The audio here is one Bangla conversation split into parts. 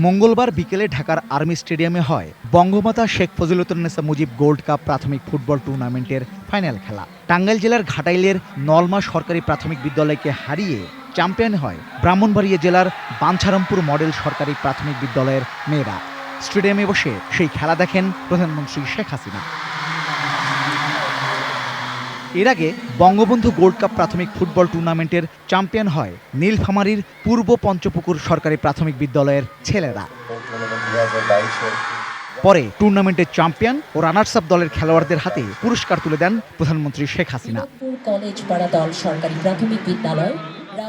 মঙ্গলবার বিকেলে ঢাকার আর্মি স্টেডিয়ামে হয় বঙ্গমাতা শেখ ফজিলাতুন্নেছা মুজিব গোল্ড কাপ প্রাথমিক ফুটবল টুর্নামেন্টের ফাইনাল খেলা। টাঙ্গাইল জেলার ঘাটাইলের নলমা সরকারি প্রাথমিক বিদ্যালয়কে হারিয়ে চ্যাম্পিয়ন হয় ব্রাহ্মণবাড়িয়া জেলার বাঞ্ছারামপুর মডেল সরকারি প্রাথমিক বিদ্যালয়ের মেয়েরা। স্টেডিয়ামে বসে সেই খেলা দেখেন প্রধানমন্ত্রী শেখ হাসিনা। এর আগে বঙ্গবন্ধু গোল্ড কাপ প্রাথমিক ফুটবল টুর্নামেন্টের চ্যাম্পিয়ন হয় নীলফামারীর পূর্ব পঞ্চপুকুর সরকারি প্রাথমিক বিদ্যালয়ের ছেলেরা। পরে টুর্নামেন্টের চ্যাম্পিয়ন ও রানার্স আপ দলের খেলোয়াড়দের হাতে পুরস্কার তুলে দেন প্রধানমন্ত্রী শেখ হাসিনা।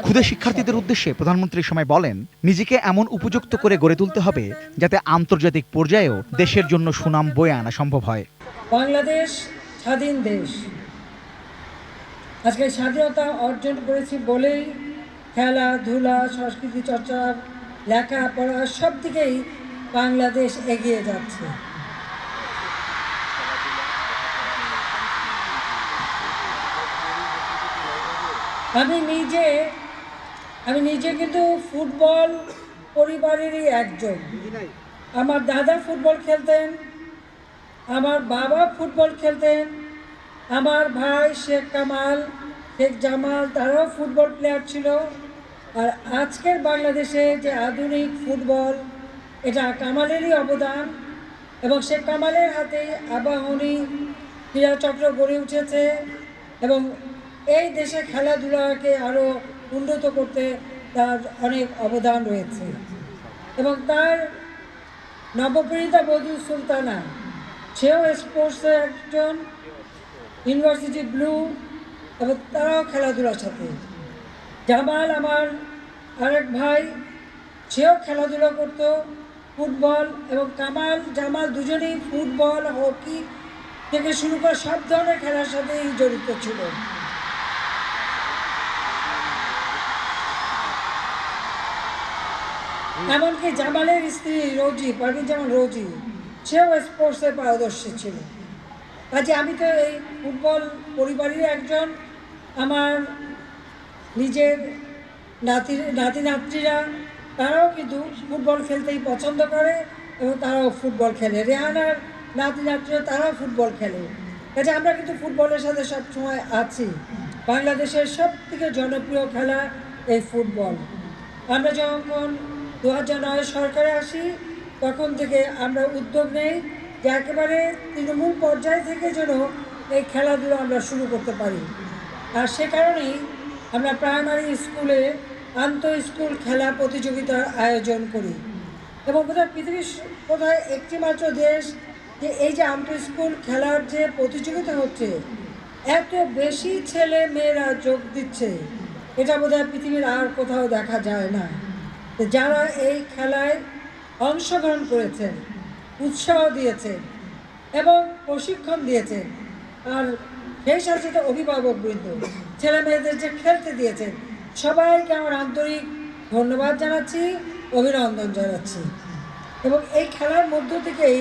ক্ষুদে শিক্ষার্থীদের উদ্দেশ্যে প্রধানমন্ত্রী সময় বলেন, নিজেকে এমন উপযুক্ত করে গড়ে তুলতে হবে যাতে আন্তর্জাতিক পর্যায়েও দেশের জন্য সুনাম বয়ে আনা সম্ভব হয়। বাংলাদেশ স্বাধীন দেশ, আজকে স্বাধীনতা অর্জন করেছি বলেই খেলাধুলা, সংস্কৃতি চর্চা, লেখাপড়া সব দিকেই বাংলাদেশ এগিয়ে যাচ্ছে। আমি নিজে কিন্তু ফুটবল পরিবারেরই একজন। আমার দাদা ফুটবল খেলতেন, আমার বাবা ফুটবল খেলতেন, আমার ভাই শেখ কামাল, শেখ জামাল তারাও ফুটবল প্লেয়ার ছিল। আর আজকের বাংলাদেশে যে আধুনিক ফুটবল, এটা কামালেরই অবদান এবং শেখ কামালের হাতেই আবাহনী ক্রীড়াচক্র গড়ে উঠেছে এবং এই দেশে খেলাধুলাকে আরও উন্নত করতে তার অনেক অবদান রয়েছে। এবং তার নবপীড়িতা বধূ সুলতানা, সেও স্পোর্টসের একজন, ইউনিভার্সিটি ব্লু, এবং তারাও খেলাধুলার সাথে। জামাল আমার আরেক ভাই, সেও খেলাধুলা করত ফুটবল, এবং কামাল জামাল দুজনেই ফুটবল, হকি থেকে শুরু করে সব ধরনের খেলার সাথেই জড়িত ছিল। এমনকি জামালের স্ত্রী রোজি, পারভিন জামান রোজি, সেও স্পোর্টসে পারদর্শী ছিল। কাজে আমি তো এই ফুটবল পরিবারের একজন। আমার নিজের নাতি নাতনিরা তারাও কিন্তু ফুটবল খেলতেই পছন্দ করে এবং তারাও ফুটবল খেলে। রেহানার নাতি নাতনিরা তারাও ফুটবল খেলে। কাজে আমরা কিন্তু ফুটবলের সাথে সবসময় আছি। বাংলাদেশের সব থেকে জনপ্রিয় খেলা এই ফুটবল। আমরা যখন 2009 সরকারে আসি, তখন থেকে আমরা উদ্যোগ নেই যে একেবারে তৃণমূল পর্যায় থেকে যেন এই খেলাধুলো আমরা শুরু করতে পারি। আর সে কারণেই আমরা প্রাইমারি স্কুলে আন্তঃ স্কুল খেলা প্রতিযোগিতার আয়োজন করি এবং বোধহয় পৃথিবীর কোথায় একটি মাত্র দেশ যে এই যে আন্তঃ স্কুল খেলার যে প্রতিযোগিতা হচ্ছে, এত বেশি ছেলে মেয়েরা যোগ দিচ্ছে, এটা বোধহয় পৃথিবীর আর কোথাও দেখা যায় না। যারা এই খেলায় অংশগ্রহণ করেছেন, উৎসাহ দিয়েছেন এবং প্রশিক্ষণ দিয়েছেন, আর সেই সাথে অভিভাবকবৃন্দ ছেলে মেয়েদের যে খেলতে দিয়েছেন, সবাইকে আমার আন্তরিক ধন্যবাদ জানাচ্ছি, অভিনন্দন জানাচ্ছি। এবং এই খেলার মধ্য থেকেই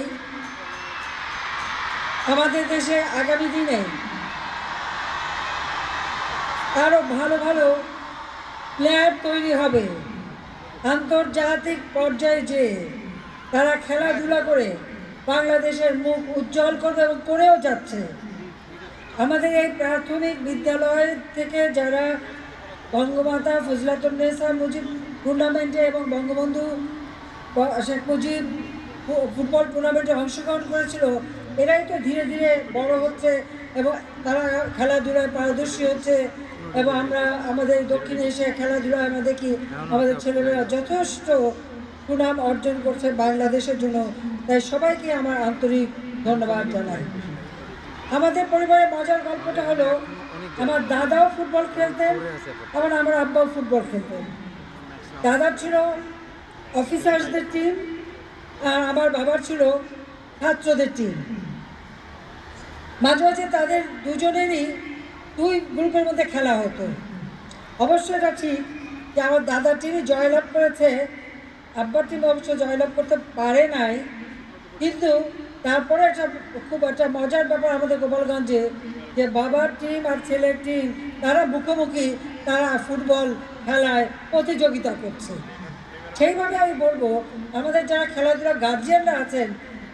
আমাদের দেশে আগামী দিনে আরও ভালো ভালো প্লেয়ার তৈরি হবে। আন্তর্জাতিক পর্যায়ে যে তারা খেলাধুলা করে বাংলাদেশের মুখ উজ্জ্বল করবে এবং করেও যাচ্ছে। আমাদের এই প্রাথমিক বিদ্যালয় থেকে যারা বঙ্গমাতা ফজিলাতুন্নেছা মুজিব টুর্নামেন্টে এবং বঙ্গবন্ধু শেখ মুজিব ফুটবল টুর্নামেন্টে অংশগ্রহণ করেছিল, এরাই তো ধীরে ধীরে বড় হচ্ছে এবং তারা খেলাধুলায় পারদর্শী হচ্ছে। এবং আমরা আমাদের দক্ষিণ এশিয়া খেলাধুলায় আমরা দেখি আমাদের ছেলেমেয়েরা যথেষ্ট সুনাম অর্জন করছে বাংলাদেশের জন্য। তাই সবাইকে আমার আন্তরিক ধন্যবাদ জানাই। আমাদের পরিবারের মজার গল্পটা হলো, আমার দাদাও ফুটবল খেলতেন, আবার আমার আব্বাও ফুটবল খেলতেন। দাদার ছিল অফিসার্সদের টিম আর আমার বাবার ছিল ছাত্রদের টিম। মাঝে মাঝে তাদের দুজনেরই দুই গ্রুপের মধ্যে খেলা হতো। অবশ্যই এটা ঠিক যে আমার দাদার টিমই জয়লাভ করেছে, আব্বার টিম অবশ্য জয়লাভ করতে পারে নাই। কিন্তু তারপরে খুব একটা মজার ব্যাপার আমাদের গোপালগঞ্জে, যে বাবার টিম আর ছেলের টিম তারা মুখোমুখি, তারা ফুটবল খেলায় প্রতিযোগিতা করছে। সেইভাবে আমি বলবো আমাদের যারা খেলাধুলা গার্জিয়ানরা আছেন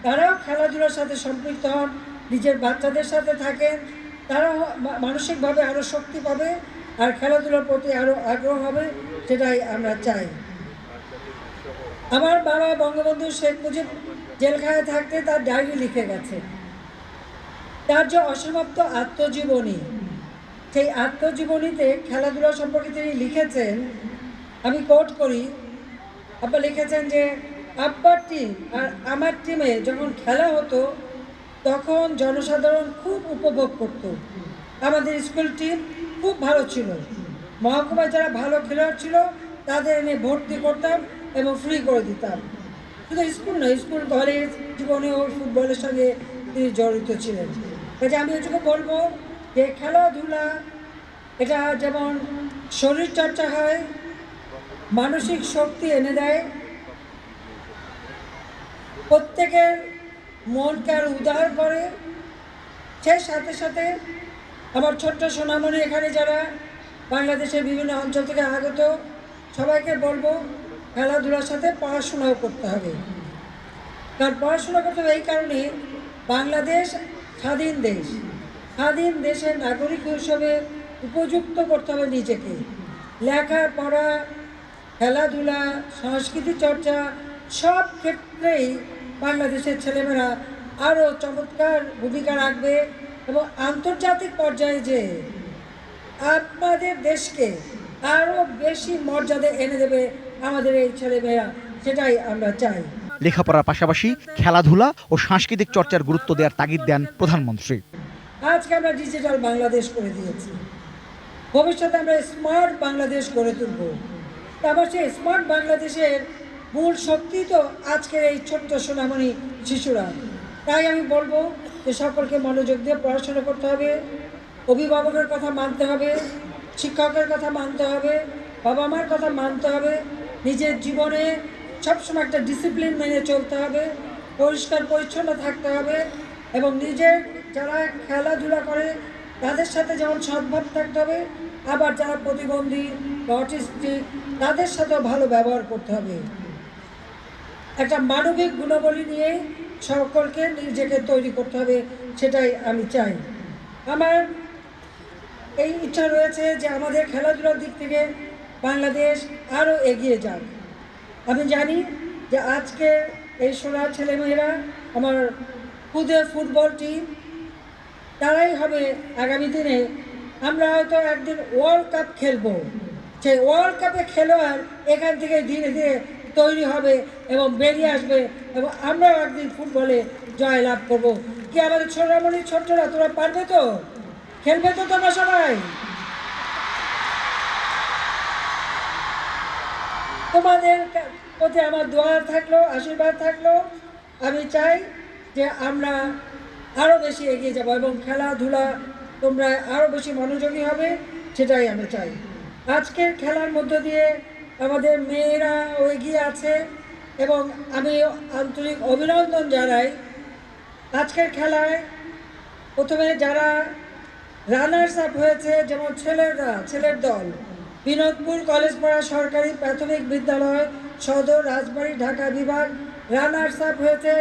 তারাও খেলাধুলার সাথে সম্পৃক্ত হন, নিজের বাচ্চাদের সাথে থাকেন, তারাও মানসিকভাবে আরও শক্তি পাবে আর খেলাধুলার প্রতি আরও আগ্রহ হবে, সেটাই আমরা চাই। আমার বাবা বঙ্গবন্ধু শেখ মুজিব জেলখানায় থাকতে তার ডায়েরি লিখে গেছে, তার যে অসমাপ্ত আত্মজীবনী, সেই আত্মজীবনীতে খেলাধুলা সম্পর্কে তিনি লিখেছেন, আমি কোট করি, আব্বা লিখেছেন যে আব্বার টিম আর আমার টিমে যখন খেলা হতো তখন জনসাধারণ খুব উপভোগ করত। আমাদের স্কুল টিম খুব ভালো ছিল, মহকুমায় যারা ভালো খেলোয়াড় ছিল তাদের এনে ভর্তি করতাম এবং ফ্রি করে দিতাম। শুধু স্কুল নয়, স্কুল কলেজ জীবনেও ফুটবলের সঙ্গে তিনি জড়িত ছিলেন। কাজে আমি ওইটুকু বলবো যে খেলাধুলা এটা যেমন শরীর চর্চা হয়, মানসিক শক্তি এনে দেয়, প্রত্যেকের মনকে আরো উদার করে, সেই সাথে সাথে আমার ছোট্ট সোনামণি এখানে যারা বাংলাদেশের বিভিন্ন অঞ্চল থেকে আগত সবাইকে বলবো খেলাধুলার সাথে পড়াশোনাও করতে হবে। কারণ পড়াশোনা করতে হবে এই কারণে, বাংলাদেশ স্বাধীন দেশ, স্বাধীন দেশের নাগরিক হিসেবে উপযুক্ত করতে হবে নিজেকে। লেখাপড়া, খেলাধুলা, সংস্কৃতি চর্চা সব ক্ষেত্রেই বাংলাদেশের ছেলেমেয়েরা আরও চমৎকার ভূমিকা রাখবে এবং আন্তর্জাতিক পর্যায়ে যে আমাদের দেশকে আরও বেশি মর্যাদা এনে দেবে আমাদের এই ছেলেমেয়েরা, সেটাই আমরা চাই। লেখাপড়ার পাশাপাশি খেলাধুলা ও সাংস্কৃতিক চর্চার গুরুত্ব দেওয়ার তাগিদ দেন প্রধানমন্ত্রী। আজকে আমরা ডিজিটাল বাংলাদেশ করে দিয়েছি, ভবিষ্যতে আমরা স্মার্ট বাংলাদেশ গড়ে তুলব। তারপর সেই স্মার্ট বাংলাদেশের মূল শক্তি তো আজকের এই ছোট্ট সোনামণি শিশুরা। তাই আমি বলবো যে সকলকে মনোযোগ দিয়ে পড়াশোনা করতে হবে, অভিভাবকের কথা মানতে হবে, শিক্ষকের কথা মানতে হবে, বাবা মার কথা মানতে হবে, নিজের জীবনে সবসময় একটা ডিসিপ্লিন মেনে চলতে হবে, পরিষ্কার পরিচ্ছন্ন থাকতে হবে এবং নিজের যারা খেলাধুলা করে তাদের সাথে যেমন সদ্ভাব থাকতে হবে, আবার যারা প্রতিবন্ধী বা অটিস্টিক তাদের সাথেও ভালো ব্যবহার করতে হবে। একটা মানবিক গুণাবলী নিয়ে সকলকে নিজেকে তৈরি করতে হবে, সেটাই আমি চাই। আমার এই ইচ্ছা রয়েছে যে আমাদের খেলাধুলার দিক থেকে বাংলাদেশ আরও এগিয়ে যাক। আমি জানি যে আজকে এই সোনার ছেলেমেয়েরা আমার খুদে ফুটবল টিম, তারাই হবে আগামী দিনে, আমরা হয়তো একদিন ওয়ার্ল্ড কাপ খেলবো, সেই ওয়ার্ল্ড কাপে খেলোয়াড় এখান থেকে ধীরে ধীরে তৈরি হবে এবং বেরিয়ে আসবে এবং আমরাও একদিন ফুটবলে জয় লাভ করব। কি আমাদের ছোটরামণি ছোট্টরা তোমরা পারবে তো? খেলবে তো তোমরা সবাই? তোমাদের প্রতি আমার দোয়া থাকলো, আশীর্বাদ থাকলো। আমি চাই যে আমরা আরও বেশি এগিয়ে যাব এবং খেলাধুলা তোমরা আরও বেশি মনোযোগী হবে, সেটাই আমি চাই। আজকের খেলার মধ্য দিয়ে আমাদের মেয়েরাও এগিয়ে আছে এবং আমি আন্তরিক অভিনন্দন জানাই। আজকের খেলায় প্রথমে যারা রানার্স আপ হয়েছে, যেমন ছেলের দল বিনোদপুর কলেজপাড়া সরকারি প্রাথমিক বিদ্যালয় সদর রাজবাড়ী ঢাকা বিভাগ রানার্স আপ হয়েছে,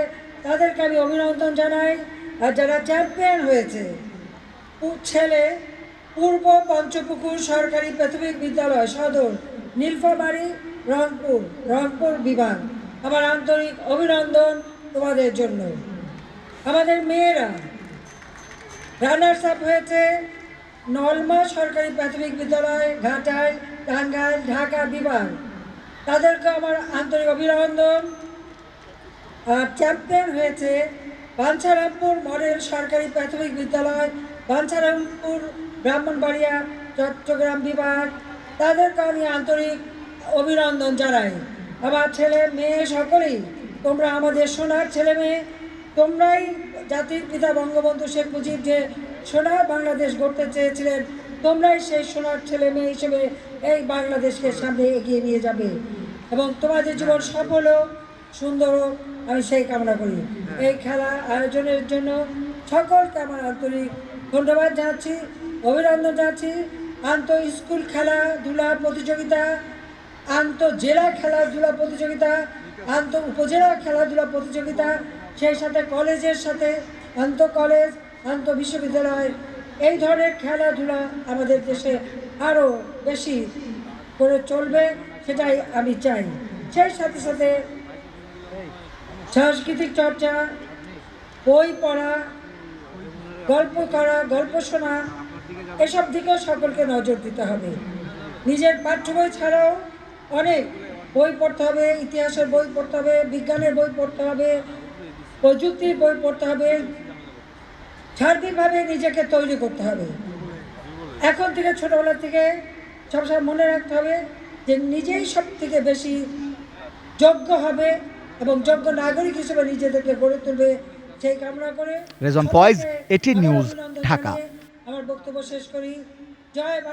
তাদেরকে আমি অভিনন্দন জানাই। আর যারা চ্যাম্পিয়ন হয়েছে ছেলে পূর্ব পঞ্চপুকুর সরকারি প্রাথমিক বিদ্যালয় সদর নীলফামারী রংপুর বিভাগ, আমার আন্তরিক অভিনন্দন তোমাদের জন্য। আমাদের মেয়েরা রানার্স আপ হয়েছে নলমা সরকারি প্রাথমিক বিদ্যালয় ঘাটাইল টাঙ্গাইল ঢাকা বিভাগ, তাদেরকে আমার আন্তরিক অভিনন্দন। আর চ্যাম্পিয়ন হয়েছে বাঞ্ছারামপুর মডেল সরকারি প্রাথমিক বিদ্যালয় বাঞ্ছারামপুর ব্রাহ্মণবাড়িয়া চট্টগ্রাম বিভাগ, তাদেরকে আমি আন্তরিক অভিনন্দন জানাই। আমার ছেলে মেয়ে সকলেই তোমরা আমাদের সোনার ছেলে মেয়ে, তোমরাই জাতির পিতা বঙ্গবন্ধু শেখ মুজিব যে সোনার বাংলাদেশ গড়তে চেয়েছিলেন, তোমরাই সেই সোনার ছেলে মেয়ে হিসেবে এই বাংলাদেশকে সামনে এগিয়ে নিয়ে যাবে এবং তোমাদের জীবন সফল হোক, সুন্দর হোক, আমি সেই কামনা করি। এই খেলা আয়োজনের জন্য সকলকে আমার আন্তরিক ধন্যবাদ জানাচ্ছি, অভিনন্দন জানাচ্ছি। স্কুল খেলাধুলা প্রতিযোগিতা আন্তঃজেলা খেলাধুলা প্রতিযোগিতা, উপজেলা খেলাধুলা প্রতিযোগিতা, সেই সাথে কলেজের সাথে কলেজ, বিশ্ববিদ্যালয়, এই ধরনের খেলাধুলা আমাদের দেশে আরও বেশি করে চলবে, সেটাই আমি চাই। সেই সাথে সাথে সাংস্কৃতিক চর্চা, বই পড়া, গল্প করা, গল্প শোনা, এসব দিকেও সকলকে নজর দিতে হবে। নিজের পাঠ্য বই ছাড়াও অনেক বই পড়তে হবে, ইতিহাসের বই পড়তে হবে, বিজ্ঞানের বই পড়তে হবে, প্রযুক্তির বই পড়তে হবে, সার্বিকভাবে নিজেকে তৈরি করতে হবে। এখন থেকে ছোটবেলা থেকে সবসময় মনে রাখতে হবে যে নিজেই সব থেকে বেশি যোগ্য হবে এবং যোগ্য নাগরিক হিসেবে নিজেদেরকে গড়ে তুলবে, সেই কামনা করে রেজন ফয়েজ, এটি নিউজ, ঢাকা। আমার বক্তব্য শেষ করি। জয় বাংলা।